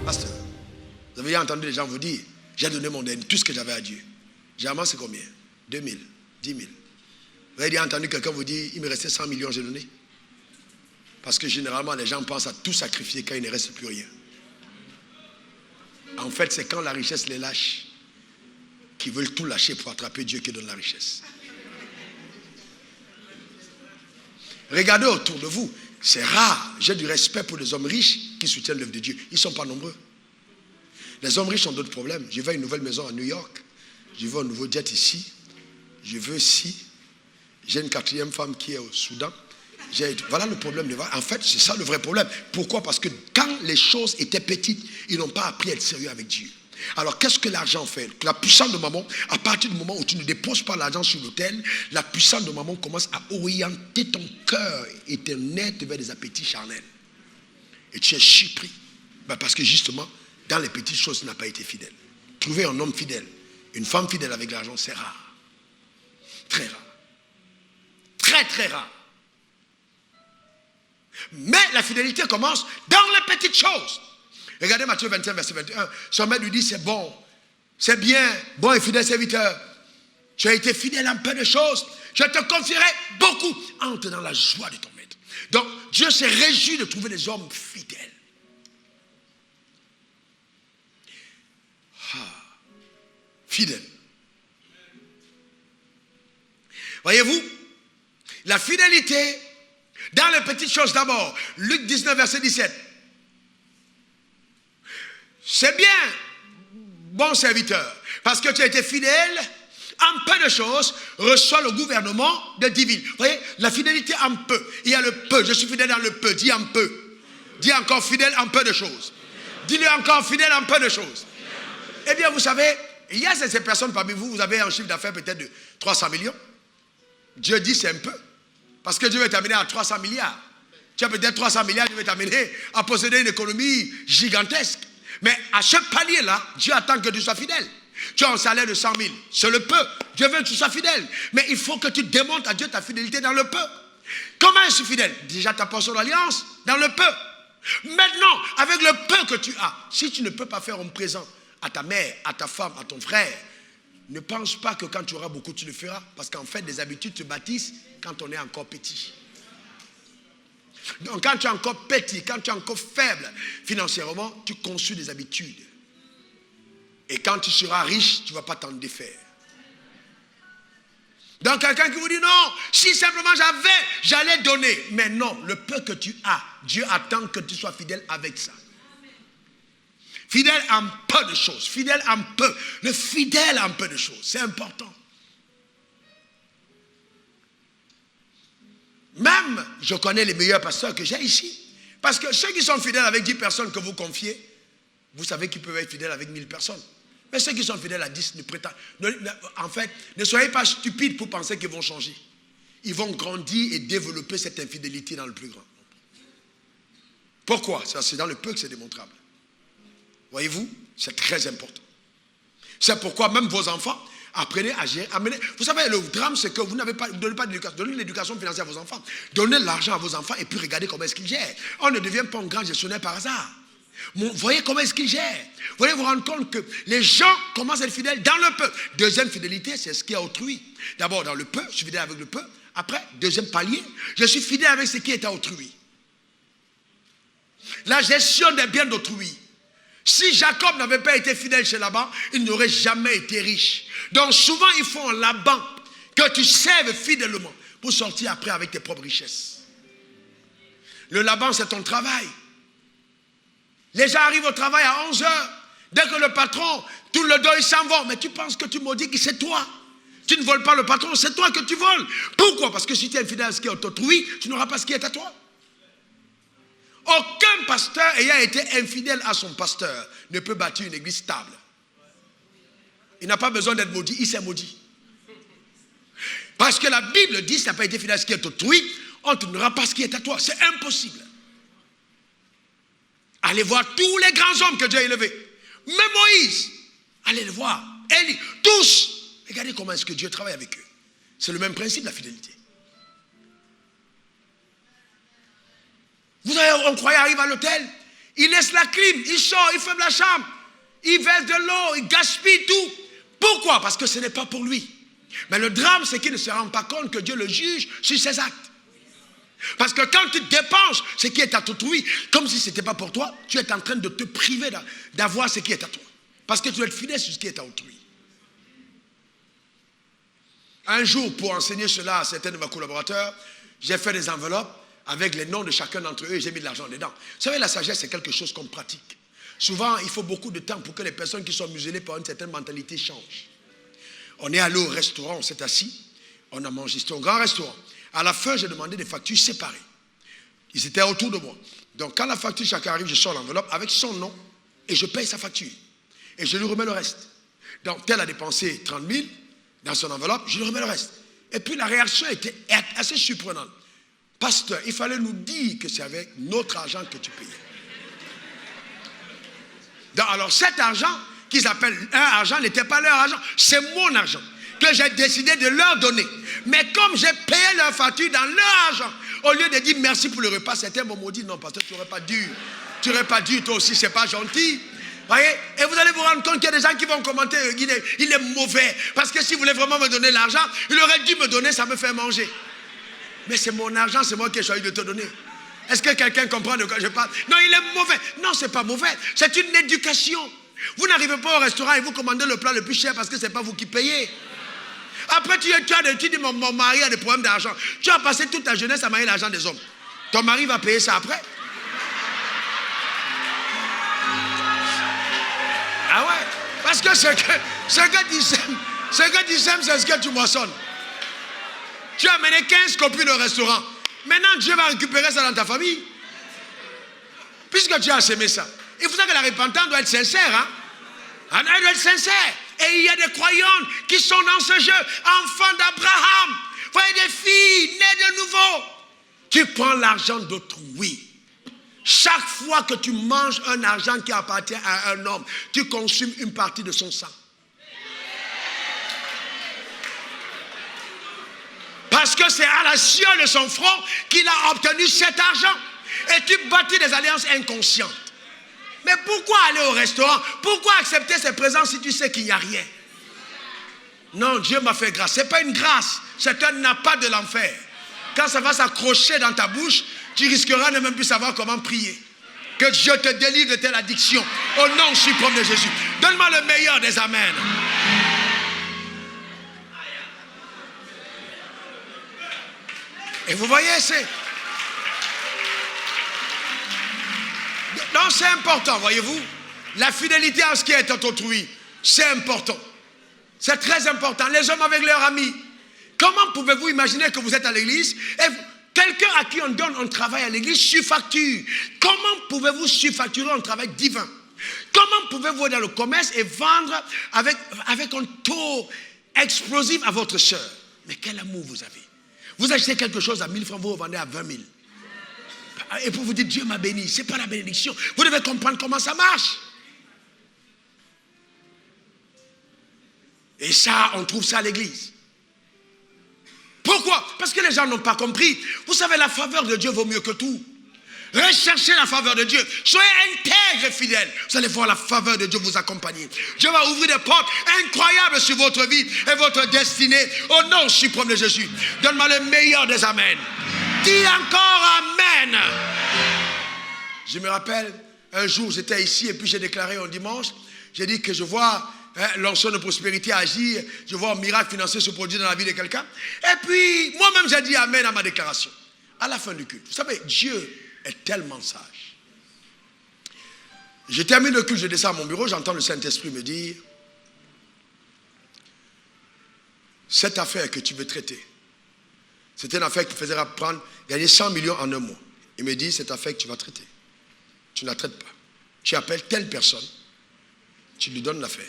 Pasteur, vous avez entendu les gens vous dire, j'ai donné mon dernier, tout ce que j'avais à Dieu. Généralement, c'est combien? 2000, 10 000. Vous avez entendu quelqu'un vous dire, il me restait 100 millions, j'ai donné. Parce que généralement, les gens pensent à tout sacrifier quand il ne reste plus rien. En fait, c'est quand la richesse les lâche qu'ils veulent tout lâcher pour attraper Dieu qui donne la richesse. Regardez autour de vous. C'est rare. J'ai du respect pour les hommes riches qui soutiennent l'œuvre de Dieu. Ils ne sont pas nombreux. Les hommes riches ont d'autres problèmes. Je veux une nouvelle maison à New York. Je veux un nouveau jet ici. Je veux ici. J'ai une 4e femme qui est au Soudan. Voilà le problème. En fait, c'est ça le vrai problème. Pourquoi? Parce que quand les choses étaient petites, ils n'ont pas appris à être sérieux avec Dieu. Alors, qu'est-ce que l'argent fait? La puissance de maman, à partir du moment où tu ne déposes pas l'argent sur l'autel, la puissance de maman commence à orienter ton cœur éternel vers des appétits charnels. Et tu es surpris. Parce que justement, dans les petites choses, tu n'as pas été fidèle. Trouver un homme fidèle, une femme fidèle avec l'argent, c'est rare. Très rare. Très, très rare. Mais la fidélité commence dans les petites choses. Regardez Matthieu 25, verset 21. Son maître lui dit, c'est bon, c'est bien, bon et fidèle serviteur. Tu as été fidèle en peu de choses, je te confierai beaucoup. Entre dans la joie de ton maître. Donc, Dieu s'est réjoui de trouver des hommes fidèles. Fidèles. Voyez-vous, la fidélité dans les petites choses d'abord. Luc 19, verset 17. C'est bien, bon serviteur, parce que tu as été fidèle en peu de choses, reçois le gouvernement de divine. Vous voyez, la fidélité en peu. Il y a le peu, je suis fidèle dans le peu, dis en peu. Dis encore fidèle en peu de choses. Dis-le encore fidèle en peu de choses. Eh bien, vous savez, il y a ces personnes parmi vous, vous avez un chiffre d'affaires peut-être de 300 millions. Dieu dit c'est un peu. Parce que Dieu veut t'amener à 300 milliards. Tu as peut-être 300 milliards, Dieu veut t'amener à posséder une économie gigantesque. Mais à ce palier-là, Dieu attend que tu sois fidèle. Tu as un salaire de 100 000, c'est le peu. Dieu veut que tu sois fidèle. Mais il faut que tu démontres à Dieu ta fidélité dans le peu. Comment es-tu fidèle? Déjà ta portion d'alliance, dans le peu. Maintenant, avec le peu que tu as, si tu ne peux pas faire un présent à ta mère, à ta femme, à ton frère, ne pense pas que quand tu auras beaucoup, tu le feras. Parce qu'en fait, des habitudes se bâtissent quand on est encore petit. Donc quand tu es encore petit, quand tu es encore faible financièrement, tu construis des habitudes. Et quand tu seras riche, tu ne vas pas t'en défaire. Donc quelqu'un qui vous dit non, si simplement j'allais donner. Mais non, le peu que tu as, Dieu attend que tu sois fidèle avec ça. Fidèle en peu de choses, fidèle en peu. Le fidèle en peu de choses, c'est important. Même, je connais les meilleurs pasteurs que j'ai ici. Parce que ceux qui sont fidèles avec 10 personnes que vous confiez, vous savez qu'ils peuvent être fidèles avec 1000 personnes. Mais ceux qui sont fidèles à 10, en fait, ne soyez pas stupides pour penser qu'ils vont changer. Ils vont grandir et développer cette infidélité dans le plus grand. Pourquoi? C'est dans le peu que c'est démontrable. Voyez-vous, c'est très important. C'est pourquoi même vos enfants, apprenez à gérer. Vous savez, le drame, c'est que vous ne donnez pas d'éducation. Donnez l'éducation financière à vos enfants. Donnez l'argent à vos enfants et puis regardez comment est-ce qu'ils gèrent. On ne devient pas un grand gestionnaire par hasard. Vous voyez comment est-ce qu'ils gèrent. Vous allez vous rendre compte que les gens commencent à être fidèles dans le peu. Deuxième fidélité, c'est ce qui est autrui. D'abord dans le peu, je suis fidèle avec le peu. Après, deuxième palier, je suis fidèle avec ce qui est à autrui. La gestion des biens d'autrui. Si Jacob n'avait pas été fidèle chez Laban, il n'aurait jamais été riche. Donc souvent, il faut un Laban que tu serves fidèlement pour sortir après avec tes propres richesses. Le Laban, c'est ton travail. Les gens arrivent au travail à 11 heures. Dès que le patron tourne le dos, ils s'en vont. Mais tu penses que tu maudis que c'est toi. Tu ne voles pas le patron, c'est toi que tu voles. Pourquoi? Parce que si tu es infidèle à ce qui est autrui, tu n'auras pas ce qui est à toi. Aucun pasteur ayant été infidèle à son pasteur ne peut bâtir une église stable. Il n'a pas besoin d'être maudit, il s'est maudit. Parce que la Bible dit, si tu n'as pas été fidèle à ce qui est autrui, on ne te donnera pas ce qui est à toi. C'est impossible. Allez voir tous les grands hommes que Dieu a élevés. Même Moïse, allez le voir. Élie, tous. Regardez comment est-ce que Dieu travaille avec eux. C'est le même principe, la fidélité. Vous avez un croyant arrive à l'hôtel, il laisse la clim, il sort, il ferme la chambre, il verse de l'eau, il gaspille tout. Pourquoi? Parce que ce n'est pas pour lui. Mais le drame, c'est qu'il ne se rend pas compte que Dieu le juge sur ses actes. Parce que quand tu dépenses ce qui est à autrui, comme si ce n'était pas pour toi, tu es en train de te priver d'avoir ce qui est à toi. Parce que tu dois être fidèle sur ce qui est à autrui. Un jour, pour enseigner cela à certains de mes collaborateurs, j'ai fait des enveloppes avec les noms de chacun d'entre eux et j'ai mis de l'argent dedans. Vous savez, la sagesse, c'est quelque chose qu'on pratique. Souvent, il faut beaucoup de temps pour que les personnes qui sont muselées par une certaine mentalité changent. On est allé au restaurant, on s'est assis, on a mangé. C'était un grand restaurant. À la fin, j'ai demandé des factures séparées. Ils étaient autour de moi. Donc, quand la facture, chacun arrive, je sors l'enveloppe avec son nom et je paye sa facture. Et je lui remets le reste. Donc, tel a dépensé 30 000 dans son enveloppe, je lui remets le reste. Et puis, la réaction était assez surprenante. Pasteur, il fallait nous dire que c'est avec notre argent que tu payais. Donc, alors, cet argent, qu'ils appellent un argent, n'était pas leur argent, c'est mon argent que j'ai décidé de leur donner. Mais comme j'ai payé leur facture dans leur argent, au lieu de dire merci pour le repas, certains m'ont dit non, pasteur, tu n'aurais pas dû. Tu n'aurais pas dû, toi aussi, c'est pas gentil. Voyez? Et vous allez vous rendre compte qu'il y a des gens qui vont commenter, il est mauvais. Parce que s'il voulait vraiment me donner l'argent, il aurait dû me donner, ça me fait manger. Mais c'est mon argent, c'est moi qui ai choisi de te donner. Est-ce que quelqu'un comprend de quoi je parle? Non, il est mauvais. Non, c'est pas mauvais. C'est une éducation. Vous n'arrivez pas au restaurant et vous commandez le plat le plus cher parce que ce n'est pas vous qui payez. Après, tu dis, mon mari a des problèmes d'argent. Tu as passé toute ta jeunesse à marier l'argent des hommes. Ton mari va payer ça après. Ah ouais? Parce que ce que tu sèmes, c'est ce que tu moissonnes. Tu as amené 15 copines au restaurant. Maintenant, Dieu va récupérer ça dans ta famille. Puisque tu as semé ça. Il faut que la repentance doit être sincère. Elle doit être sincère. Et il y a des croyants qui sont dans ce jeu. Enfants d'Abraham. Voyez des filles nées de nouveau. Tu prends l'argent d'autrui. Chaque fois que tu manges un argent qui appartient à un homme, tu consumes une partie de son sang. Parce que c'est à la sueur de son front qu'il a obtenu cet argent. Et tu bâtis des alliances inconscientes. Mais pourquoi aller au restaurant? Pourquoi accepter ses présences si tu sais qu'il n'y a rien? Non, Dieu m'a fait grâce. Ce n'est pas une grâce, c'est un appât de l'enfer. Quand ça va s'accrocher dans ta bouche, tu risqueras de ne même plus savoir comment prier. Que Dieu te délivre de telle addiction. Au nom suprême de Jésus. Donne-moi le meilleur des amens. Et vous voyez, donc c'est important, voyez-vous. La fidélité à ce qui est à autrui, c'est important. C'est très important. Les hommes avec leurs amis. Comment pouvez-vous imaginer que vous êtes à l'église et quelqu'un à qui on donne un travail à l'église surfacture? Comment pouvez-vous surfacturer un travail divin? Comment pouvez-vous aller dans le commerce et vendre avec un taux explosif à votre soeur? Mais quel amour vous avez? Vous achetez quelque chose à 1000 francs, vous vendez à 20 000. Et pour vous dire Dieu m'a béni, ce n'est pas la bénédiction. Vous devez comprendre comment ça marche. Et ça, on trouve ça à l'église. Pourquoi? Parce que les gens n'ont pas compris. Vous savez, la faveur de Dieu vaut mieux que tout. Recherchez la faveur de Dieu. Soyez intègres et fidèles. Vous allez voir la faveur de Dieu vous accompagner. Dieu va ouvrir des portes incroyables sur votre vie et votre destinée. Au nom suprême de Jésus. Donne-moi le meilleur des amens. Dis encore amen. Je me rappelle, un jour j'étais ici et puis j'ai déclaré un dimanche. J'ai dit que je vois l'onction de prospérité agir. Je vois un miracle financier se produire dans la vie de quelqu'un. Et puis moi-même j'ai dit amen à ma déclaration. À la fin du culte. Vous savez, Dieu est tellement sage. Je termine le culte, je descends à mon bureau, j'entends le Saint-Esprit me dire: cette affaire que tu veux traiter, c'était une affaire qui faisait gagner 100 millions en un mois. Il me dit: cette affaire que tu vas traiter, tu ne la traites pas. Tu appelles telle personne, tu lui donnes l'affaire.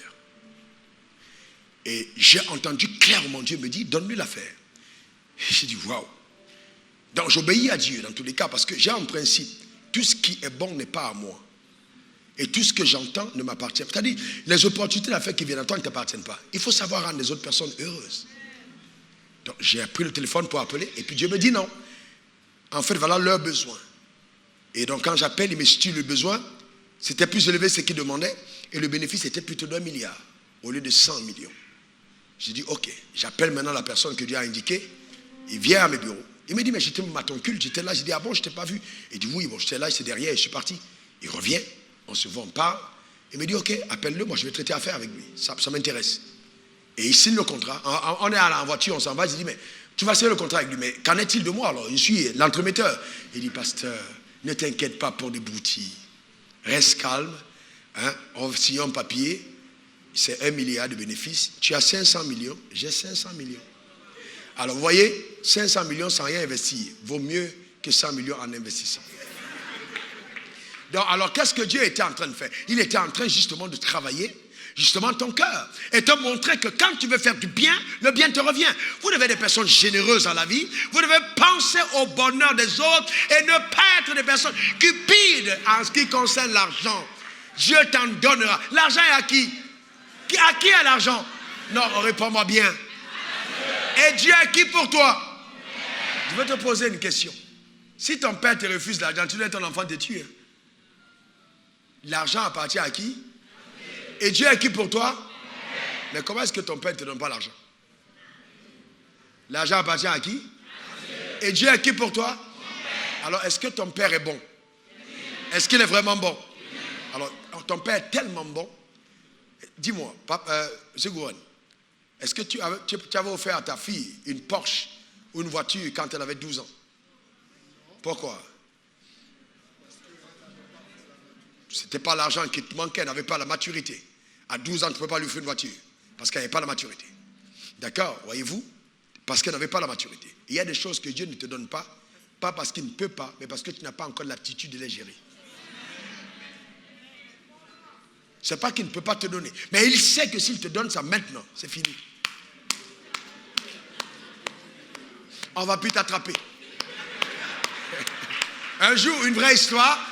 Et j'ai entendu clairement Dieu me dire: donne-lui l'affaire. J'ai dit: waouh. Donc j'obéis à Dieu dans tous les cas parce que j'ai un principe: tout ce qui est bon n'est pas à moi. Et tout ce que j'entends ne m'appartient pas. C'est-à-dire, les opportunités d'affaires qui viennent à toi ne t'appartiennent pas. Il faut savoir rendre les autres personnes heureuses. Donc, j'ai pris le téléphone pour appeler, et puis Dieu me dit non. En fait, voilà leurs besoins. Et donc, quand j'appelle, il me situe le besoin. C'était plus élevé ce qu'il demandait, et le bénéfice était plutôt d'1 milliard, au lieu de 100 millions. J'ai dit, ok, j'appelle maintenant la personne que Dieu a indiquée. Il vient à mes bureaux. Il me dit, mais j'étais à ton culte, j'étais là. J'ai dit, ah bon, je ne t'ai pas vu. Il dit, oui, bon, j'étais là, c'est derrière, et je suis parti. Il revient, on se voit, on parle. Il me dit, ok, appelle-le, moi je vais traiter affaire avec lui. Ça m'intéresse. Et il signe le contrat. On est en voiture, on s'en va. Je dis, mais tu vas signer le contrat avec lui. Mais qu'en est-il de moi alors? Je suis l'entremetteur. Il dit, pasteur, ne t'inquiète pas pour des broutilles. Reste calme. Hein? On signe un papier. C'est 1 milliard de bénéfices. Tu as 500 millions. J'ai 500 millions. Alors vous voyez, 500 millions sans rien investir vaut mieux que 100 millions en investissant. Donc, alors qu'est-ce que Dieu était en train de faire? Il était en train justement de travailler justement ton cœur et te montrer que quand tu veux faire du bien, le bien te revient. Vous devez être des personnes généreuses dans la vie. Vous devez penser au bonheur des autres et ne pas être des personnes cupides en ce qui concerne l'argent. Dieu t'en donnera. L'argent est à qui? À qui est l'argent? Non, réponds-moi bien. Et Dieu est qui pour toi? Je vais te poser une question. Si ton père te refuse l'argent, tu dois ton enfant te tuer. L'argent appartient à qui? Et Dieu est qui pour toi? Mais comment est-ce que ton père ne te donne pas l'argent? L'argent appartient à qui? Et Dieu est qui pour toi? Alors, est-ce que ton père est bon? Est-ce qu'il est vraiment bon? Alors, ton père est tellement bon. Dis-moi, M. Gouren, est-ce que tu avais offert à ta fille une Porsche ou une voiture quand elle avait 12 ans? Pourquoi? Ce n'était pas l'argent qui te manquait, elle n'avait pas la maturité. À 12 ans, tu ne peux pas lui faire une voiture parce qu'elle n'avait pas la maturité. D'accord, voyez-vous? Parce qu'elle n'avait pas la maturité. Il y a des choses que Dieu ne te donne pas, pas parce qu'il ne peut pas, mais parce que tu n'as pas encore l'aptitude de les gérer. Ce n'est pas qu'il ne peut pas te donner, mais il sait que s'il te donne ça maintenant, c'est fini. On ne va plus t'attraper. Un jour, une vraie histoire.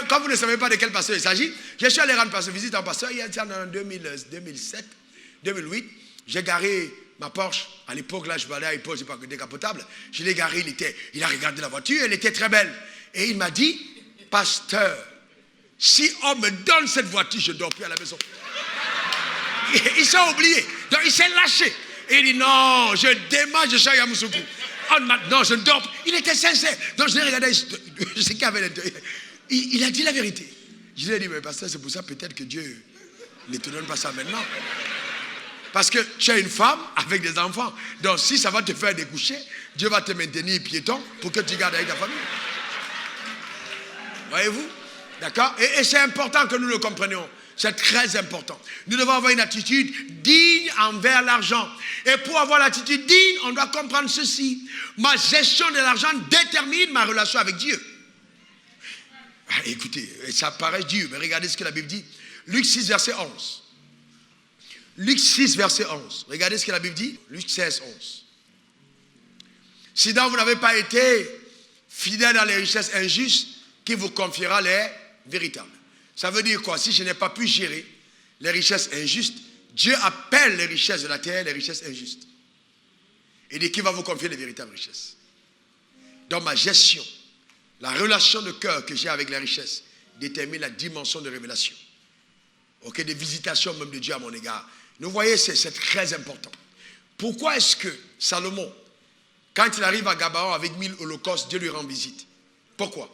Quand vous ne savez pas de quel pasteur il s'agit, je suis allé rendre visite à un pasteur il y a en 2007, 2008. J'ai garé ma Porsche. À l'époque, là, je parlais à l'époque, je n'ai pas que décapotable. Je l'ai garé, il a regardé la voiture, elle était très belle. Et il m'a dit, pasteur, si on me donne cette voiture, je ne dors plus à la maison. Il s'est oublié. Donc il s'est lâché. Et il dit, non, je démarre, je suis à Yamoussoukou. Oh, non, je ne dors plus. Il était sincère. Donc je l'ai regardé, je sais qu'il y avait l'intérieur. Il a dit la vérité. Je lui ai dit, mais pasteur, c'est pour ça peut-être que Dieu ne te donne pas ça maintenant. Parce que tu as une femme avec des enfants. Donc si ça va te faire découcher, Dieu va te maintenir piéton pour que tu gardes avec ta famille. Voyez-vous? D'accord? Et c'est important que nous le comprenions. C'est très important. Nous devons avoir une attitude digne envers l'argent. Et pour avoir l'attitude digne, on doit comprendre ceci. Ma gestion de l'argent détermine ma relation avec Dieu. Écoutez, ça paraît dur, mais regardez ce que la Bible dit. Luc 6, verset 11. Luc 6, verset 11. Regardez ce que la Bible dit. Luc 16, 11. Si donc vous n'avez pas été fidèle dans les richesses injustes, qui vous confiera les véritables. Ça veut dire quoi? Si je n'ai pas pu gérer les richesses injustes, Dieu appelle les richesses de la terre les richesses injustes. Il dit qui va vous confier les véritables richesses? Dans ma gestion, la relation de cœur que j'ai avec les richesses détermine la dimension de révélation. Ok, des visitations même de Dieu à mon égard. Vous voyez, c'est très important. Pourquoi est-ce que Salomon, quand il arrive à Gabaon avec 1000 holocaustes, Dieu lui rend visite? Pourquoi?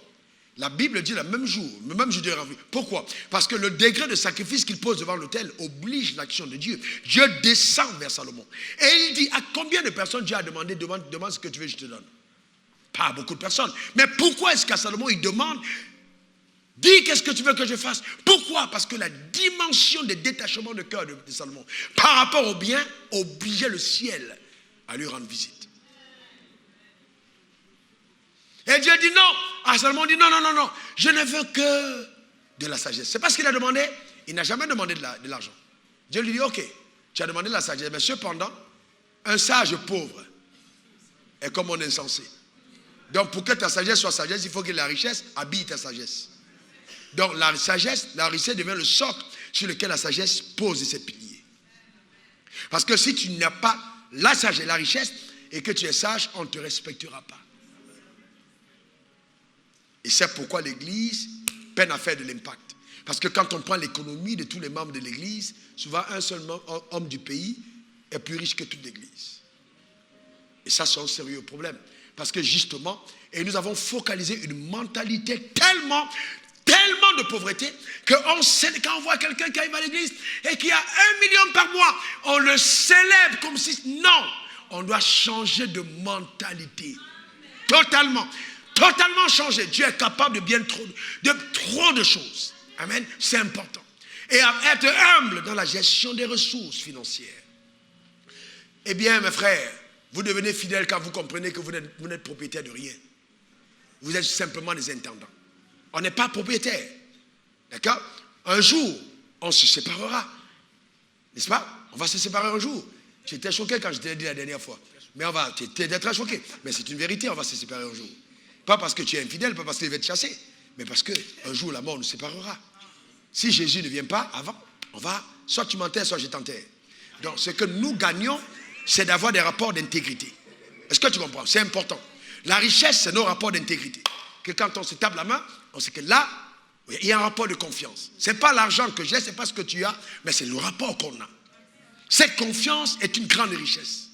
La Bible dit le même jour Dieu rend visite. Pourquoi? Parce que le degré de sacrifice qu'il pose devant l'autel oblige l'action de Dieu. Dieu descend vers Salomon. Et il dit, à combien de personnes Dieu a demandé, demande ce que tu veux, je te donne? Pas à beaucoup de personnes. Mais pourquoi est-ce qu'à Salomon, il demande, dis qu'est-ce que tu veux que je fasse? Pourquoi? Parce que la dimension de détachement de cœur de Salomon par rapport au bien obligeait le ciel à lui rendre visite. Et Dieu dit non. Ah, Salomon dit non, je ne veux que de la sagesse. C'est pas ce qu'il a demandé. Il n'a jamais demandé de l'argent. Dieu lui dit, ok, tu as demandé de la sagesse, mais cependant, un sage pauvre est comme un insensé. Donc pour que ta sagesse soit sagesse, il faut que la richesse habille ta sagesse. Donc la richesse devient le socle sur lequel la sagesse pose ses piliers. Parce que si tu n'as pas la sagesse et la richesse, et que tu es sage, on ne te respectera pas. Et c'est pourquoi l'Église peine à faire de l'impact. Parce que quand on prend l'économie de tous les membres de l'Église, souvent un seul homme du pays est plus riche que toute l'Église. Et ça, c'est un sérieux problème. Parce que justement, et nous avons focalisé une mentalité tellement de pauvreté, que quand on voit quelqu'un qui arrive à l'église et qui a 1 million par mois, on le célèbre comme si... Non, on doit changer de mentalité. Totalement changer. Dieu est capable de trop de choses. Amen, c'est important. Et à être humble dans la gestion des ressources financières. Eh bien, mes frères, vous devenez fidèles quand vous comprenez que vous n'êtes propriétaire de rien. Vous êtes simplement des intendants. On n'est pas propriétaire. D'accord? Un jour, on se séparera. N'est-ce pas? On va se séparer un jour. J'étais choqué quand je t'ai dit la dernière fois. Mais tu étais très choqué. Mais c'est une vérité, on va se séparer un jour. Pas parce que tu es infidèle, pas parce qu'il va te chasser. Mais parce qu'un jour, la mort nous séparera. Si Jésus ne vient pas avant, on va, soit tu m'enterres, soit je t'enterre. Donc, ce que nous gagnons, c'est d'avoir des rapports d'intégrité. Est-ce que tu comprends? C'est important. La richesse, c'est nos rapports d'intégrité. Que quand on se tape la main, on sait que là, il y a un rapport de confiance. Ce n'est pas l'argent que j'ai, ce n'est pas ce que tu as, mais c'est le rapport qu'on a. Cette confiance est une grande richesse.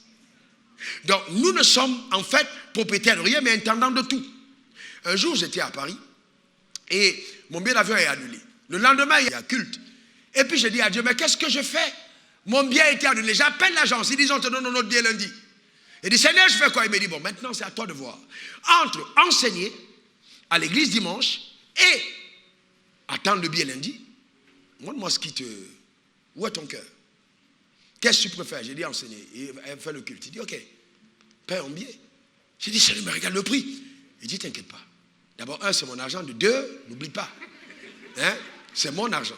Donc, nous ne sommes en fait propriétaires de rien, mais intendants de tout. Un jour, j'étais à Paris et mon billet d'avion est annulé. Le lendemain, il y a culte. Et puis, je dis à Dieu, mais qu'est-ce que je fais? Mon billet a été annulé. J'appelle l'agence. Ils disent, on te donne notre billet lundi. Il dit, Seigneur, je fais quoi? Il me dit, bon, maintenant, c'est à toi de voir. Entre enseigner à l'église dimanche et attendre le billet lundi, montre-moi ce qui te... Où est ton cœur? Qu'est-ce que tu préfères? J'ai dit enseigner. Et elle fait le culte. Il dit, ok, paie un billet. J'ai dit, Seigneur, me regarde le prix. Il dit, t'inquiète pas. D'abord, un, c'est mon argent. De deux, n'oublie pas. Hein? C'est mon argent.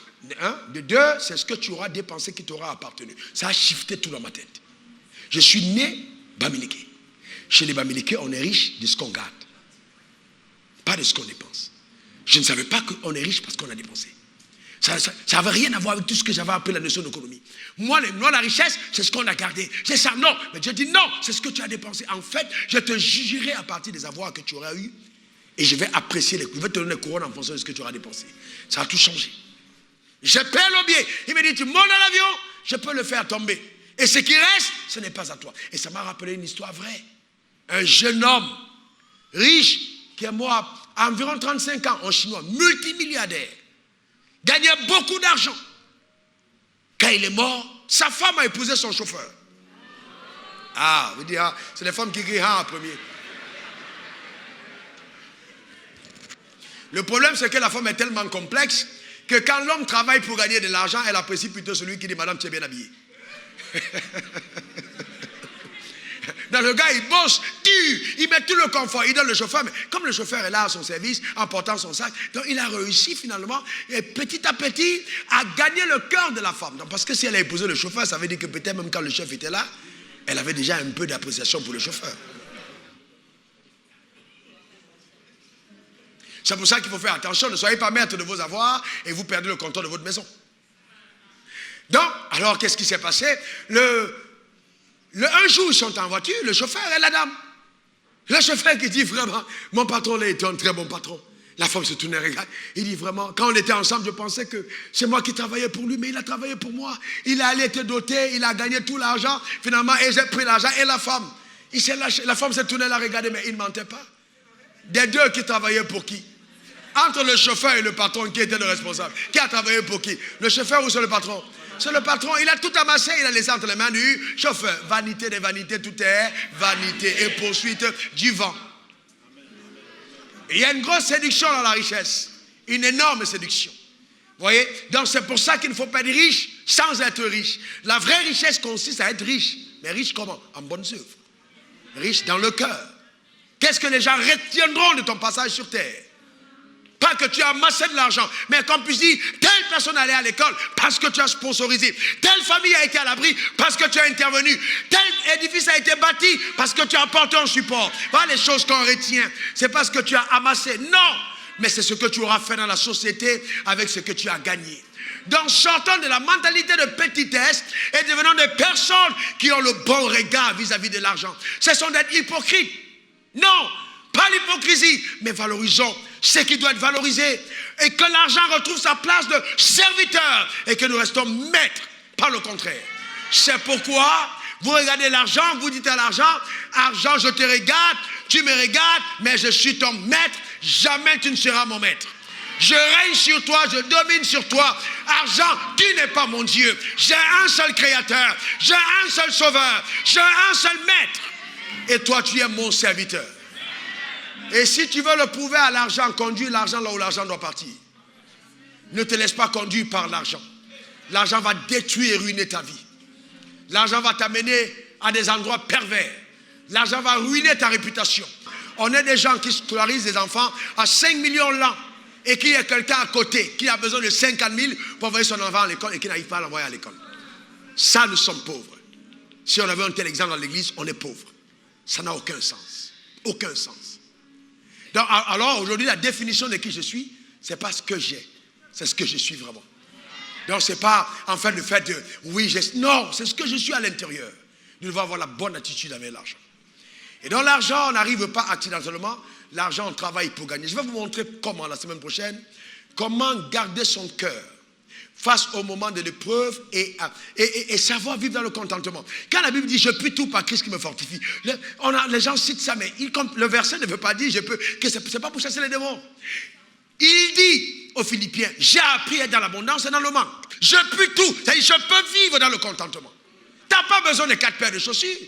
De deux, c'est ce que tu auras dépensé qui t'aura appartenu. Ça a shifté tout dans ma tête. Je suis né Bamileke. Chez les Bamileke, on est riche de ce qu'on garde. Pas de ce qu'on dépense. Je ne savais pas qu'on est riche parce qu'on a dépensé. Ça n'avait rien à voir avec tout ce que j'avais appris la notion d'économie. Moi, la richesse, c'est ce qu'on a gardé. C'est ça, non. Mais Dieu dit non, c'est ce que tu as dépensé. En fait, je te jugerai à partir des avoirs que tu auras eus et je vais apprécier les couronnes. Je vais te donner les couronnes en fonction de ce que tu auras dépensé. Ça a tout changé. Je paie le billet. Il me dit, tu montes dans l'avion, je peux le faire tomber. Et ce qui reste, ce n'est pas à toi. Et ça m'a rappelé une histoire vraie. Un jeune homme riche qui est mort à environ 35 ans, en chinois, multimilliardaire, gagnait beaucoup d'argent. Quand il est mort, sa femme a épousé son chauffeur. Ah, vous dites, c'est les femmes qui crient en premier. Le problème, c'est que la femme est tellement complexe que quand l'homme travaille pour gagner de l'argent, elle apprécie plutôt celui qui dit, madame, tu es bien habillée. Dans le gars, il bosse, il met tout le confort, il donne le chauffeur, mais comme le chauffeur est là à son service, en portant son sac, donc il a réussi finalement, et petit à petit, à gagner le cœur de la femme. Donc, parce que si elle a épousé le chauffeur, ça veut dire que peut-être même quand le chef était là, elle avait déjà un peu d'appréciation pour le chauffeur. C'est pour ça qu'il faut faire attention, ne soyez pas maître de vos avoirs et vous perdez le contrôle de votre maison. Donc, alors qu'est-ce qui s'est passé? Un jour, ils sont en voiture, le chauffeur et la dame. Le chauffeur qui dit vraiment, mon patron là était un très bon patron. La femme se tourne et regarde. Il dit vraiment, quand on était ensemble, je pensais que c'est moi qui travaillais pour lui, mais il a travaillé pour moi. Il a allé être doté, il a gagné tout l'argent, finalement, et j'ai pris l'argent. Et la femme, il s'est lâché. La femme s'est tournée, elle a regardé, mais il ne mentait pas. Des deux qui travaillaient pour qui? Entre le chauffeur et le patron, qui était le responsable? Qui a travaillé pour qui? Le chauffeur ou c'est le patron? C'est le patron, il a tout amassé, il a laissé entre les mains du chauffeur. Vanité des vanités, tout est vanité et poursuite du vent. Et il y a une grosse séduction dans la richesse. Une énorme séduction. Vous voyez? Donc c'est pour ça qu'il ne faut pas être riche sans être riche. La vraie richesse consiste à être riche. Mais riche comment? En bonnes œuvres. Riche dans le cœur. Qu'est-ce que les gens retiendront de ton passage sur terre? Pas que tu as amassé de l'argent, mais qu'on puisse dire, telle personne allait à l'école parce que tu as sponsorisé. Telle famille a été à l'abri parce que tu as intervenu. Tel édifice a été bâti parce que tu as apporté un support. Voilà les choses qu'on retient. C'est pas ce que tu as amassé. Non, mais c'est ce que tu auras fait dans la société avec ce que tu as gagné. Donc sortons de la mentalité de petitesse et devenons des personnes qui ont le bon regard vis-à-vis de l'argent. Cessons d'être hypocrites. Non, pas l'hypocrisie, mais valorisons ce qui doit être valorisé. Et que l'argent retrouve sa place de serviteur et que nous restons maîtres, pas le contraire. C'est pourquoi vous regardez l'argent, vous dites à l'argent, argent je te regarde, tu me regardes, mais je suis ton maître, jamais tu ne seras mon maître. Je règne sur toi, je domine sur toi. Argent, tu n'es pas mon Dieu. J'ai un seul créateur, j'ai un seul sauveur, j'ai un seul maître. Et toi, tu es mon serviteur. Et si tu veux le prouver à l'argent, conduis l'argent là où l'argent doit partir. Ne te laisse pas conduire par l'argent. L'argent va détruire et ruiner ta vie. L'argent va t'amener à des endroits pervers. L'argent va ruiner ta réputation. On est des gens qui scolarisent des enfants à 5 millions l'an et qu'il y a quelqu'un à côté qui a besoin de 50 000 pour envoyer son enfant à l'école et qui n'arrive pas à l'envoyer à l'école. Ça, nous sommes pauvres. Si on avait un tel exemple dans l'église, on est pauvres. Ça n'a aucun sens. Aucun sens. Donc, alors, aujourd'hui, la définition de qui je suis, ce n'est pas ce que j'ai, c'est ce que je suis vraiment. Donc, ce n'est pas en fait le fait de, oui, non, c'est ce que je suis à l'intérieur. Nous devons avoir la bonne attitude avec l'argent. Et dans l'argent, on n'arrive pas accidentellement. L'argent, on travaille pour gagner. Je vais vous montrer comment, la semaine prochaine, comment garder son cœur face au moment de l'épreuve et savoir vivre dans le contentement. Quand la Bible dit « je peux tout par Christ qui me fortifie », les gens citent ça, mais le verset ne veut pas dire « je peux », que ce n'est pas pour chasser les démons. Il dit aux Philippiens « j'ai appris à être dans l'abondance et dans le manque. Je peux tout », c'est-à-dire je peux vivre dans le contentement. Tu n'as pas besoin de 4 paires de chaussures.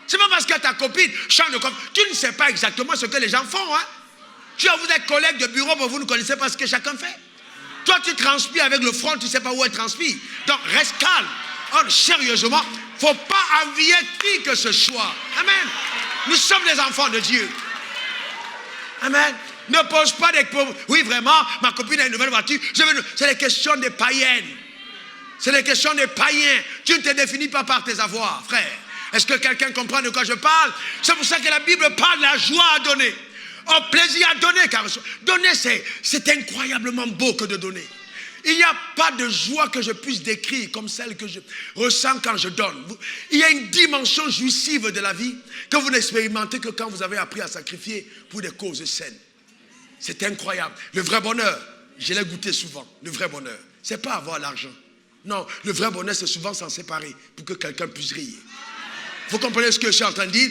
C'est pas parce que ta copine chante de confiance. Tu ne sais pas exactement ce que les gens font. Hein? Vous êtes collègues de bureau, mais vous ne connaissez pas ce que chacun fait. Toi, tu transpires avec le front, tu ne sais pas où elle transpire. Donc, reste calme. Or, sérieusement, il ne faut pas envier qui que ce soit. Amen. Nous sommes des enfants de Dieu. Amen. Ne pose pas des problèmes. Oui, vraiment, ma copine a une nouvelle voiture. C'est les questions des païennes. C'est les questions des païens. Tu ne te définis pas par tes avoirs, frère. Est-ce que quelqu'un comprend de quoi je parle? C'est pour ça que la Bible parle de la joie à donner. Oh, plaisir à donner, car donner, c'est incroyablement beau que de donner. Il n'y a pas de joie que je puisse décrire comme celle que je ressens quand je donne. Il y a une dimension jouissive de la vie que vous n'expérimentez que quand vous avez appris à sacrifier pour des causes saines. C'est incroyable. Le vrai bonheur, je l'ai goûté souvent, le vrai bonheur, ce n'est pas avoir l'argent. Non, le vrai bonheur, c'est souvent s'en séparer pour que quelqu'un puisse rire. Vous comprenez ce que je suis en train de dire?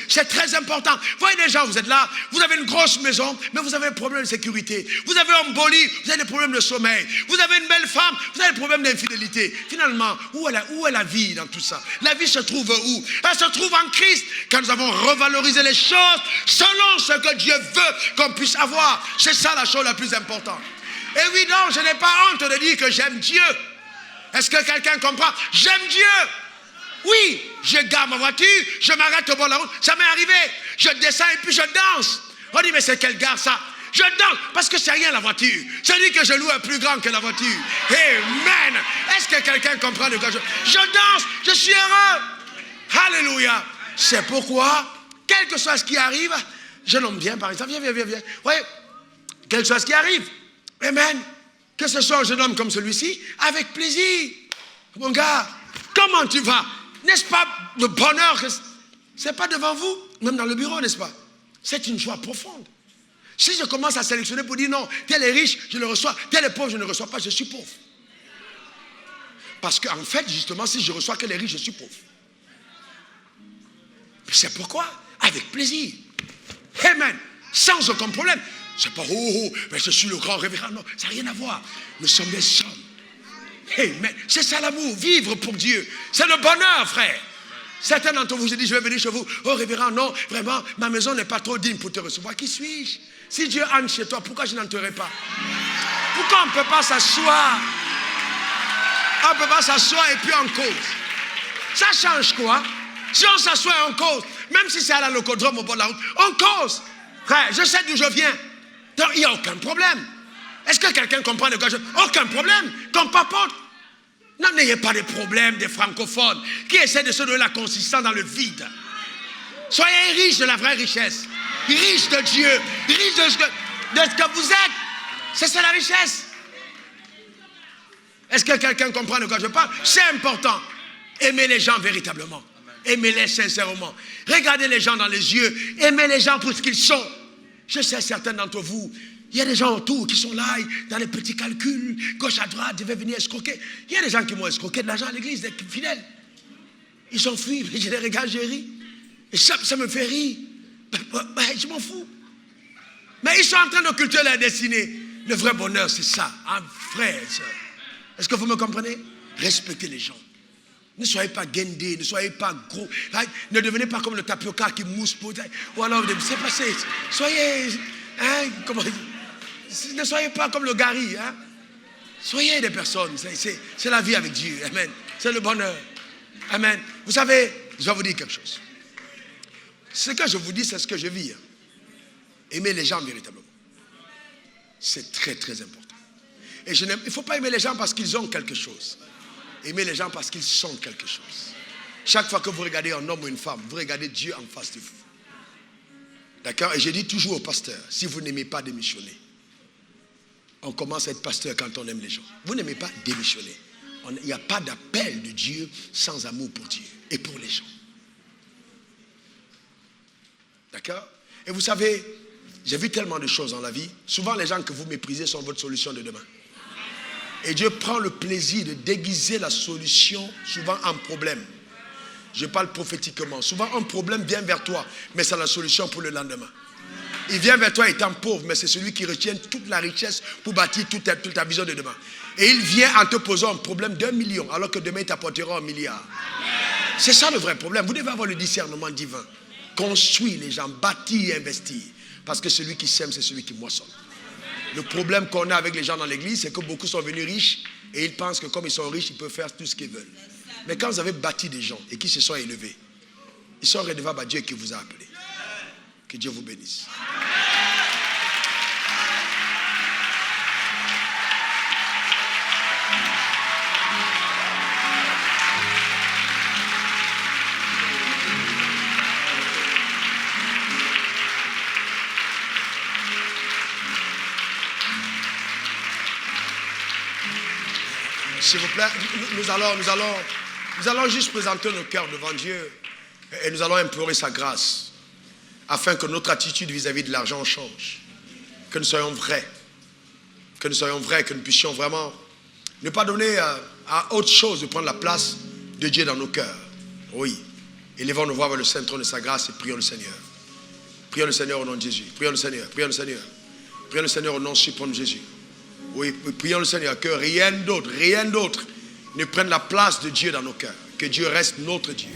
C'est très important. Vous voyez des gens, vous êtes là, vous avez une grosse maison, mais vous avez un problème de sécurité. Vous avez un beau lit, vous avez des problèmes de sommeil. Vous avez une belle femme, vous avez des problèmes d'infidélité. Finalement, où est la vie dans tout ça? La vie se trouve où? Elle se trouve en Christ, quand nous avons revalorisé les choses selon ce que Dieu veut qu'on puisse avoir. C'est ça la chose la plus importante. Et oui, non, je n'ai pas honte de dire que j'aime Dieu. Est-ce que quelqu'un comprend? J'aime Dieu. Oui, je garde ma voiture, je m'arrête au bord de la route, ça m'est arrivé. Je descends et puis je danse. On dit, mais c'est quelle gare ça? Je danse, parce que c'est rien la voiture. C'est lui que je loue est plus grand que la voiture. Amen. Est-ce que quelqu'un comprend de quoi je danse, je suis heureux. Alléluia. C'est pourquoi, quel que soit ce qui arrive, jeune homme bien par exemple, viens. Oui, quel que soit ce qui arrive, amen. Que ce soit un jeune homme comme celui-ci, avec plaisir. Mon gars, comment tu vas? N'est-ce pas le bonheur? C'est pas devant vous, même dans le bureau, n'est-ce pas? C'est une joie profonde. Si je commence à sélectionner pour dire non, tel est riche, je le reçois, tel est pauvre, je ne le reçois pas, je suis pauvre. Parce qu'en fait, justement, si je reçois que les riches, je suis pauvre. C'est pourquoi, avec plaisir. Amen. Sans aucun problème. C'est pas mais je suis le grand révérend. Non, ça n'a rien à voir. Nous sommes des hommes. Amen. C'est ça l'amour, vivre pour Dieu. C'est le bonheur, frère. Certains d'entre vous, je dis, je vais venir chez vous. Oh, révérend, non, vraiment, ma maison n'est pas trop digne pour te recevoir. Qui suis-je? Si Dieu entre chez toi, pourquoi je n'entrerai pas? Pourquoi on ne peut pas s'asseoir? On ne peut pas s'asseoir et puis en cause. Ça change quoi? Si on s'assoit et on cause, même si c'est à la locodrome au bord de la route, on cause. Frère, je sais d'où je viens. Donc, il n'y a aucun problème. Est-ce que quelqu'un comprend de quoi je... Aucun problème. Qu'on papote. Non, n'ayez pas de problème des francophones qui essaient de se donner la consistance dans le vide. Soyez riches de la vraie richesse. Riches de Dieu. Riches de ce que vous êtes. C'est ça la richesse. Est-ce que quelqu'un comprend de quoi je parle? C'est important. Aimez les gens véritablement. Aimez-les sincèrement. Regardez les gens dans les yeux. Aimez les gens pour ce qu'ils sont. Je sais, certains d'entre vous, il y a des gens autour qui sont là, dans les petits calculs, gauche à droite, ils veulent venir escroquer. Il y a des gens qui m'ont escroqué de l'argent à l'église, des fidèles. Ils sont fuis, je les regarde, je ris. Et ça me fait rire. Je m'en fous. Mais ils sont en train d'occulter leur destinée. Le vrai bonheur, c'est ça, hein, frère et soeur. Est-ce que vous me comprenez? Respectez les gens. Ne soyez pas guindés, ne soyez pas gros. Ne devenez pas comme le tapioca qui mousse. Ou alors, c'est passé. Soyez, hein, ne soyez pas comme le gari. Hein. Soyez des personnes. C'est la vie avec Dieu. Amen. C'est le bonheur. Amen. Vous savez, je vais vous dire quelque chose. Ce que je vous dis, c'est ce que je vis. Hein. Aimez les gens véritablement. C'est très, très important. Et il ne faut pas aimer les gens parce qu'ils ont quelque chose. Aimez les gens parce qu'ils sont quelque chose. Chaque fois que vous regardez un homme ou une femme, vous regardez Dieu en face de vous. D'accord? Et je dis toujours aux pasteurs, si vous n'aimez pas démissionner, on commence à être pasteur quand on aime les gens. Vous n'aimez pas démissionner. Il n'y a pas d'appel de Dieu sans amour pour Dieu et pour les gens. D'accord? Et vous savez, j'ai vu tellement de choses dans la vie. Souvent, les gens que vous méprisez sont votre solution de demain. Et Dieu prend le plaisir de déguiser la solution souvent en problème. Je parle prophétiquement. Souvent, un problème vient vers toi, mais c'est la solution pour le lendemain. Il vient vers toi étant pauvre, mais c'est celui qui retient toute la richesse pour bâtir toute ta vision de demain. Et il vient en te posant un problème d'1 million, alors que demain, il t'apportera 1 milliard. C'est ça le vrai problème. Vous devez avoir le discernement divin. Construire les gens, bâtir et investir. Parce que celui qui sème, c'est celui qui moissonne. Le problème qu'on a avec les gens dans l'église, c'est que beaucoup sont venus riches et ils pensent que comme ils sont riches, ils peuvent faire tout ce qu'ils veulent. Mais quand vous avez bâti des gens et qui se sont élevés, ils sont redevables à Dieu qui vous a appelé. Que Dieu vous bénisse. S'il vous plaît, nous allons juste présenter nos cœurs devant Dieu et nous allons implorer sa grâce afin que notre attitude vis-à-vis de l'argent change. Que nous soyons vrais. Que nous puissions vraiment ne pas donner à autre chose de prendre la place de Dieu dans nos cœurs. Oui. Élevons nos voix vers le saint trône de sa grâce et prions le Seigneur. Prions le Seigneur au nom de Jésus. Prions le Seigneur. Prions le Seigneur. Prions le Seigneur au nom suprême de Jésus. Oui, prions le Seigneur, que rien d'autre ne prenne la place de Dieu dans nos cœurs. Que Dieu reste notre Dieu.